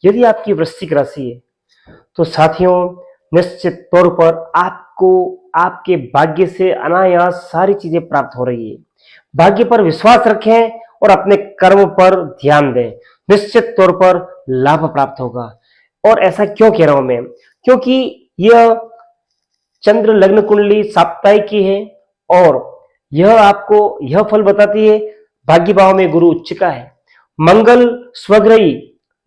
यदि आपकी वृश्चिक राशि है तो साथियों निश्चित तौर पर आपको आपके भाग्य से अनायास सारी चीजें प्राप्त हो रही है। भाग्य पर विश्वास रखें और अपने कर्म पर ध्यान दें, निश्चित तौर पर लाभ प्राप्त होगा। और ऐसा क्यों कह रहा हूं मैं, क्योंकि यह चंद्र लग्न कुंडली साप्ताहिक की है और यह आपको यह फल बताती है। भाग्य भाव में गुरु उच्च का है, मंगल स्वग्रही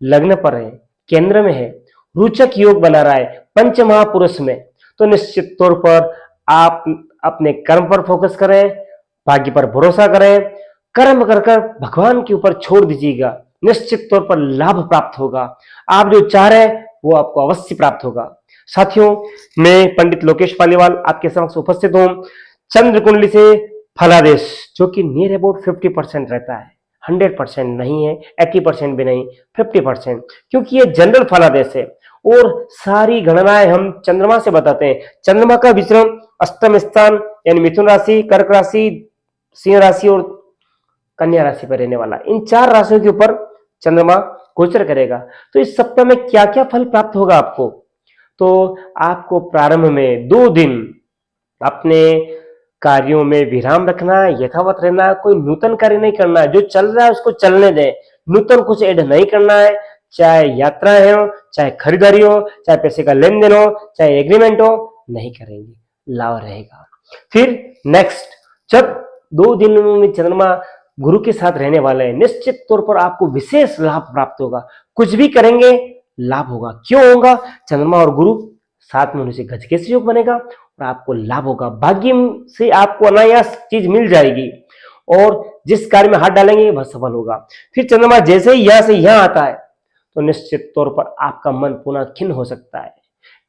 लग्न पर है, केंद्र में है, रोचक योग बना रहा है पंच महापुरुष में। तो निश्चित तौर पर आप अपने कर्म पर फोकस करें, भाग्य पर भरोसा करें, कर्म कर कर भगवान के ऊपर छोड़ दीजिएगा, निश्चित तौर पर लाभ प्राप्त होगा। आप जो चाह रहे हैं वो आपको अवश्य प्राप्त होगा। साथियों, मैं पंडित लोकेश पालीवाल आपके समक्ष उपस्थित हूं। चंद्र कुंडली से फलादेश जो कि नियर अबाउट 50% रहता है, 100% नहीं है, 80% भी नहीं, 50%, क्योंकि ये जनरल फलादेश है और सारी गणनाएं हम चंद्रमा से बताते हैं। चंद्रमा का विचरण अष्टम स्थान यानी मिथुन राशि, कर्क राशि, सिंह राशि और कन्या राशि पर रहने वाला, इन 4 राशियों के ऊपर चंद्रमा गोचर करेगा। तो इस सप्ताह में क्या क्या फल प्राप्त होगा आपको, तो आपको प्रारंभ में 2 दिन अपने कार्यों में विराम रखना है, यथावत रहना है, कोई नूतन कार्य नहीं करना है, जो चल रहा है उसको चलने दें, नूतन कुछ ऐड नहीं करना है। चाहे यात्राएं हो, चाहे खरीदारी हो, चाहे पैसे का लेन देन हो, चाहे एग्रीमेंट हो, नहीं करेंगे, लाभ रहेगा। फिर नेक्स्ट, जब 2 दिन में चंद्रमा गुरु के साथ रहने वाले हैं, निश्चित तौर पर आपको विशेष लाभ प्राप्त होगा। कुछ भी करेंगे लाभ होगा। क्यों होगा, चंद्रमा और गुरु साथ में होने से गजकेसरी योग बनेगा और आपको लाभ होगा। भाग्य से आपको अनायास चीज मिल जाएगी और जिस कार्य में हाथ डालेंगे वह सफल होगा। फिर चंद्रमा जैसे ही यहां से यहां आता है तो निश्चित तौर पर आपका मन पुनः खिन्न हो सकता है,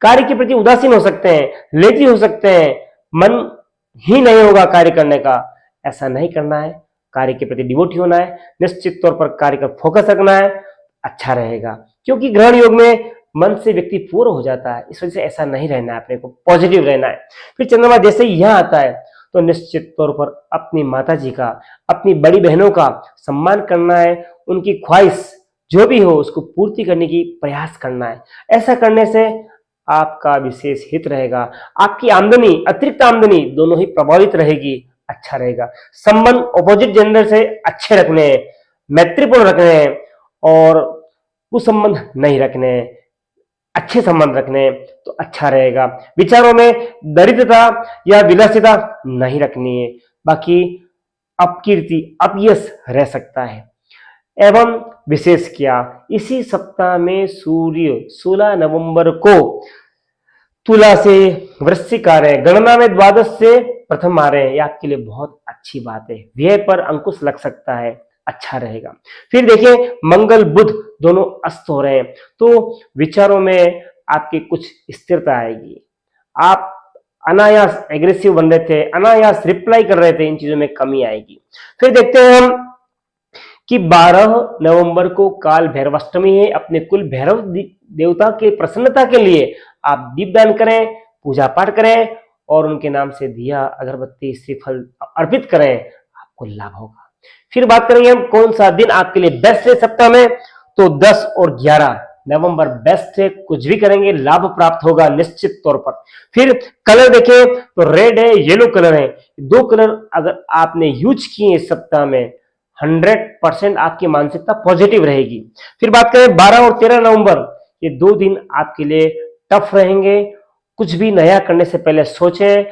कार्य के प्रति उदासीन हो सकते हैं, लेजी हो सकते हैं, मन ही नहीं होगा कार्य करने का। ऐसा नहीं करना है, कार्य के प्रति डिवोटी होना है, निश्चित तौर पर कार्य का फोकस रखना है, अच्छा रहेगा। क्योंकि ग्रहण योग में मन से व्यक्ति पूर्ण हो जाता है, इस वजह से ऐसा नहीं रहना है, अपने को पॉजिटिव रहना है। फिर चंद्रमा जैसे ही यहां आता है तो निश्चित तौर पर अपनी माता जी का, अपनी बड़ी बहनों का सम्मान करना है, उनकी ख्वाहिश जो भी हो उसको पूर्ति करने की प्रयास करना है। ऐसा करने से आपका विशेष हित रहेगा, आपकी आमदनी, अतिरिक्त आमदनी दोनों ही प्रभावित रहेगी, अच्छा रहेगा। संबंध ऑपोजिट जेंडर से अच्छे रखने हैं, मैत्रीपूर्ण रखने हैं और कुसंबंध नहीं रखने हैं, अच्छे संबंध रखने तो अच्छा रहेगा। विचारों में दरिद्रता या विलासिता नहीं रखनी है, बाकी अपकीर्ति, अपयश रह सकता है। एवं विशेष क्या, इसी सप्ताह में सूर्य 16 नवंबर को तुला से वृश्चिक आ रहे हैं, गणना में द्वादश से प्रथम आ रहे हैं, ये आपके लिए बहुत अच्छी बात है। व्यय पर अंकुश लग सकता है, अच्छा रहेगा। फिर देखिए मंगल बुध दोनों अस्त हो रहे हैं तो विचारों में आपकी कुछ स्थिरता आएगी, आप अनायास एग्रेसिव बन रहे थे, अनायास रिप्लाई कर रहे थे, इन चीजों में कमी आएगी। फिर देखते हैं हम कि 12 नवंबर को काल भैरवाष्टमी है। अपने कुल भैरव देवता के प्रसन्नता के लिए आप दीपदान करें, पूजा पाठ करें और उनके नाम से दिया, अगरबत्ती, श्रीफल अर्पित करें, आपको लाभ होगा। फिर बात करेंगे हम कौन सा दिन आपके लिए बेस्ट है सप्ताह में, तो 10 और 11 नवंबर बेस्ट है, कुछ भी करेंगे लाभ प्राप्त होगा निश्चित तौर पर। फिर कलर देखें तो रेड है, येलो कलर है, 2 कलर अगर आपने यूज किए इस सप्ताह में 100% आपकी मानसिकता पॉजिटिव रहेगी। फिर बात करें 12 और 13 नवंबर, ये 2 दिन आपके लिए टफ रहेंगे। कुछ भी नया करने से पहले सोचें,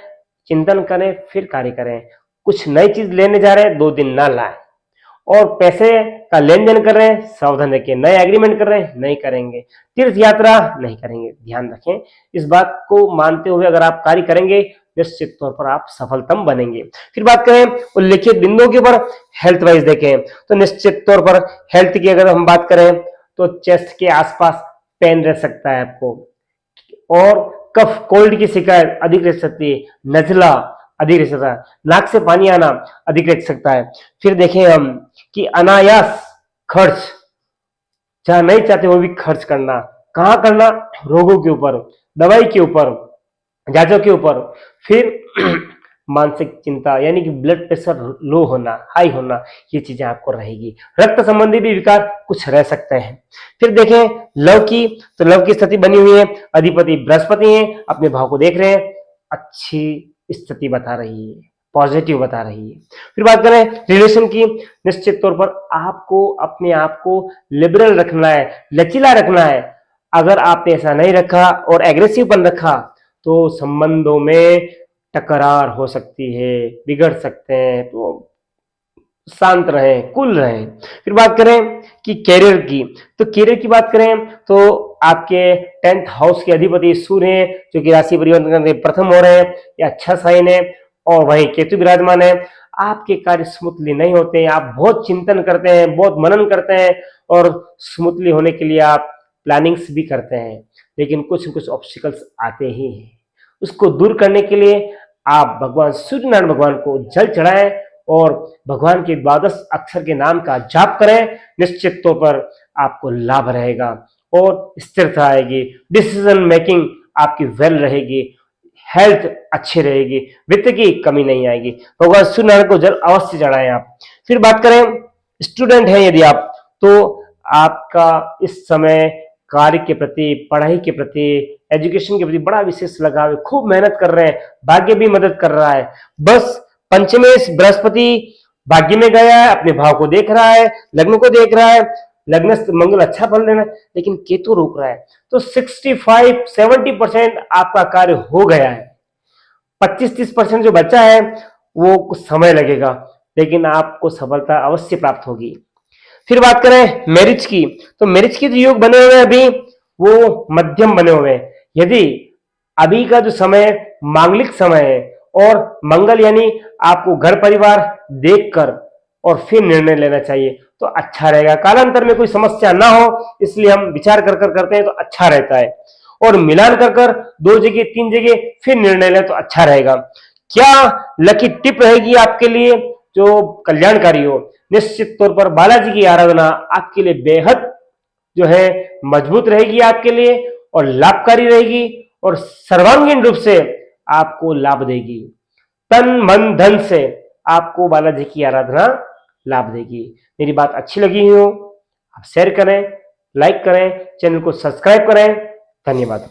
चिंतन करें, फिर कार्य करें। कुछ नई चीज लेने जा रहे हैं 2 दिन ना लाएं और पैसे का लेन देन कर रहे हैं सावधान रखिए, नए एग्रीमेंट कर रहे हैं नहीं करेंगे, तीर्थ यात्रा नहीं करेंगे, ध्यान रखें। इस बात को मानते हुए अगर आप कार्य करेंगे निश्चित तौर पर आप सफलतम बनेंगे। फिर बात करें उल्लिखित बिंदुओं के ऊपर, हेल्थ वाइज देखें तो निश्चित तौर पर हेल्थ की अगर हम बात करें तो चेस्ट के आसपास पेन रह सकता है आपको, और कफ कोल्ड की शिकायत अधिक रह सकती है, नजला अधिक रह सकता है, नाक से पानी आना अधिक रह सकता है। फिर देखें हम कि अनायास खर्च, जहां नहीं चाहते वो भी खर्च करना, कहां करना, रोगों के ऊपर, दवाई के ऊपर, जांचों के ऊपर। फिर मानसिक चिंता यानी कि ब्लड प्रेशर लो होना, हाई होना, ये चीजें आपको रहेगी। रक्त संबंधी भी विकार कुछ रह सकते हैं। फिर देखें लव की, तो लव की स्थिति बनी हुई है, अधिपति बृहस्पति है, अपने भाव को देख रहे हैं, अच्छी स्थिति बता रही है, पॉजिटिव बता रही है। फिर बात करें रिलेशन की, निश्चित तौर पर आपको अपने आप को लिबरल रखना है, लचीला रखना है। अगर आपने ऐसा नहीं रखा और एग्रेसिव बन रखा तो संबंधों में टकरार हो सकती है, बिगड़ सकते हैं। तो शांत रहें, कूल रहें। फिर बात करें कि कैरियर की, तो कैरियर की बात करें तो आपके 10th हाउस के अधिपति सूर्य हैं, जो कि राशि परिवर्तन करके प्रथम हो रहे हैं, ये अच्छा साइन है। और वहीं केतु विराजमान है। आपके कार्य स्मूथली नहीं होते हैं, आप बहुत चिंतन करते हैं, बहुत मनन करते हैं और स्मूथली होने के लिए आप प्लानिंग्स भी करते हैं, लेकिन कुछ न कुछ ऑब्स्टिकल्स आते ही हैं। उसको दूर करने के लिए आप भगवान सूर्य नारायण भगवान को जल चढ़ाएं और भगवान के 12 अक्षर के नाम का जाप करें। निश्चित तौर पर आपको लाभ रहेगा और स्थिरता आएगी, डिसीजन मेकिंग आपकी वेल रहेगी, हेल्थ अच्छी रहेगी, वित्त की कमी नहीं आएगी। भगवान सूर्य नारायण को जल अवश्य चढ़ाएं आप। फिर बात करें स्टूडेंट हैं यदि आप, तो आपका इस समय कार्य के प्रति, पढ़ाई के प्रति, एजुकेशन के प्रति बड़ा विशेष लगाव है, खूब मेहनत कर रहे हैं, भाग्य भी मदद कर रहा है। बस पंचमेश बृहस्पति भाग्य में गया है, अपने भाव को देख रहा है, लग्न को देख रहा है, लग्न से मंगल अच्छा फल देना है, लेकिन केतु रोक रहा है। तो 65-70% आपका कार्य हो गया है, 25-30% जो बचा है वो कुछ समय लगेगा, लेकिन आपको सफलता अवश्य प्राप्त होगी। फिर बात करें मैरिज की, तो मैरिज के जो योग बने हुए हैं अभी वो मध्यम बने हुए हैं। यदि अभी का जो समय मांगलिक समय है और मंगल यानी आपको घर परिवार देखकर और फिर निर्णय लेना चाहिए तो अच्छा रहेगा। कालांतर में कोई समस्या ना हो इसलिए हम विचार कर कर करते हैं तो अच्छा रहता है, और मिलान कर कर 2 जगह 3 जगह फिर निर्णय लें तो अच्छा रहेगा। क्या लकी टिप रहेगी आपके लिए जो कल्याणकारी हो? निश्चित तौर पर बालाजी की आराधना आपके लिए बेहद जो है मजबूत रहेगी आपके लिए और लाभकारी रहेगी और सर्वांगीण रूप से आपको लाभ देगी। तन मन धन से आपको बालाजी की आराधना लाभ देगी। मेरी बात अच्छी लगी हो आप शेयर करें, लाइक करें, चैनल को सब्सक्राइब करें। धन्यवाद।